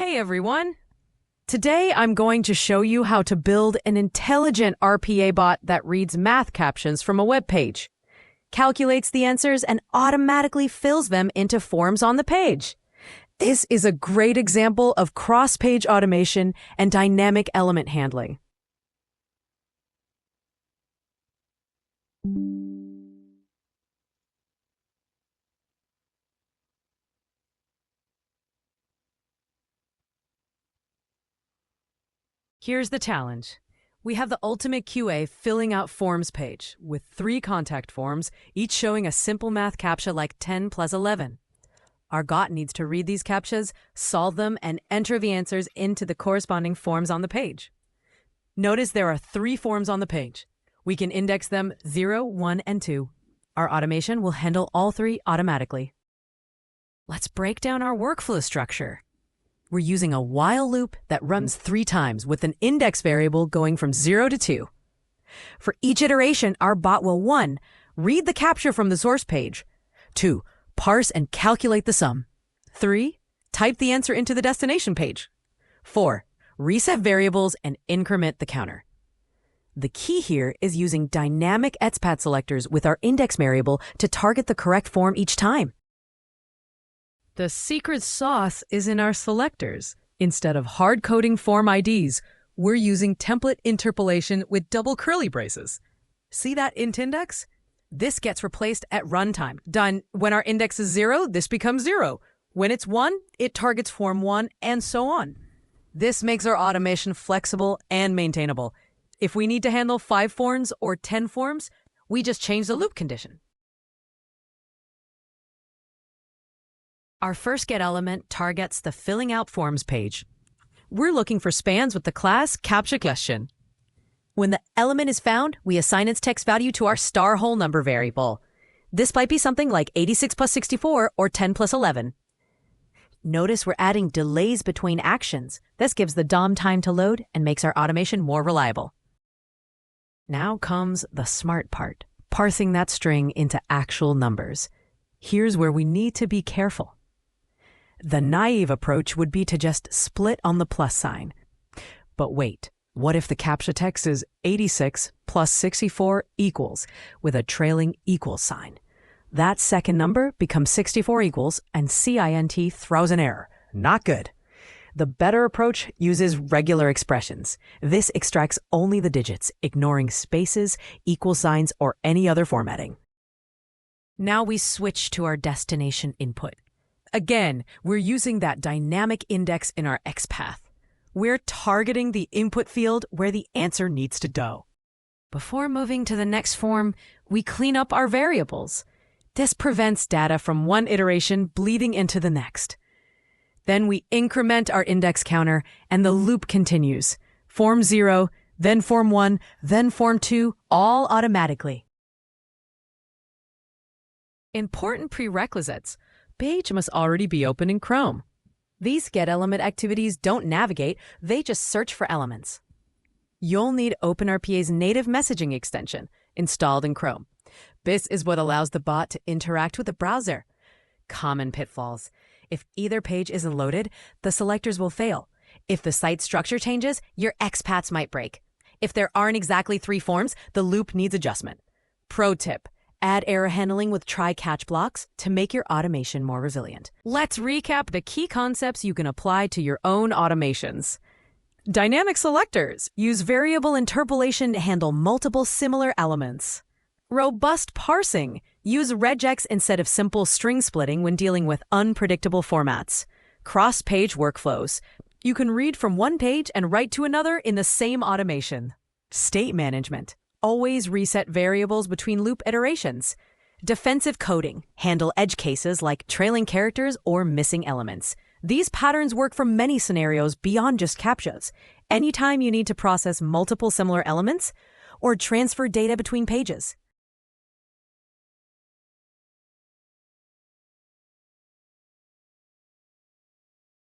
Hey everyone! Today I'm going to show you how to build an intelligent RPA bot that reads math captions from a web page, calculates the answers, and automatically fills them into forms on the page. This is a great example of cross-page automation and dynamic element handling. Here's the challenge. We have the ultimate QA filling out forms page with 3 contact forms, each showing a simple math captcha like 10 plus 11. Our bot needs to read these captchas, solve them, and enter the answers into the corresponding forms on the page. Notice there are 3 forms on the page. We can index them 0, 1, and 2. Our automation will handle all 3 automatically. Let's break down our workflow structure. We're using a while loop that runs 3 times with an index variable going from 0 to 2. For each iteration, our bot will 1. Read the captcha from the source page. 2. Parse and calculate the sum. 3. Type the answer into the destination page. 4. Reset variables and increment the counter. The key here is using dynamic XPath selectors with our index variable to target the correct form each time. The secret sauce is in our selectors. Instead of hard-coding form IDs, we're using template interpolation with double curly braces. See that intIndex? This gets replaced at runtime. Done. When our index is 0, this becomes 0. When it's 1, it targets form 1, and so on. This makes our automation flexible and maintainable. If we need to handle 5 forms or 10 forms, we just change the loop condition. Our first getElement targets the filling out forms page. We're looking for spans with the class Captcha question. When the element is found, we assign its text value to our star whole number variable. This might be something like 86 plus 64 or 10 plus 11. Notice we're adding delays between actions. This gives the DOM time to load and makes our automation more reliable. Now comes the smart part, parsing that string into actual numbers. Here's where we need to be careful. The naive approach would be to just split on the plus sign. But wait, what if the captcha text is 86 plus 64 equals with a trailing equals sign? That second number becomes 64 equals and CINT throws an error. Not good. The better approach uses regular expressions. This extracts only the digits, ignoring spaces, equal signs, or any other formatting. Now we switch to our destination input. Again, we're using that dynamic index in our XPath. We're targeting the input field where the answer needs to go. Before moving to the next form, we clean up our variables. This prevents data from one iteration bleeding into the next. Then we increment our index counter and the loop continues. Form 0, then form 1, then form 2, all automatically. Important prerequisites. Page must already be open in Chrome. These getElement activities don't navigate, they just search for elements. You'll need OpenRPA's native messaging extension installed in Chrome. This is what allows the bot to interact with the browser. Common pitfalls. If either page isn't loaded, the selectors will fail. If the site structure changes, your XPaths might break. If there aren't exactly 3 forms, the loop needs adjustment. Pro tip. Add error handling with try-catch blocks to make your automation more resilient. Let's recap the key concepts you can apply to your own automations. Dynamic selectors use variable interpolation to handle multiple similar elements. Robust parsing use regex instead of simple string splitting when dealing with unpredictable formats. Cross-page workflows. You can read from one page and write to another in the same automation. State management. Always reset variables between loop iterations. Defensive coding. Handle edge cases like trailing characters or missing elements. These patterns work for many scenarios beyond just captchas. Anytime you need to process multiple similar elements or transfer data between pages.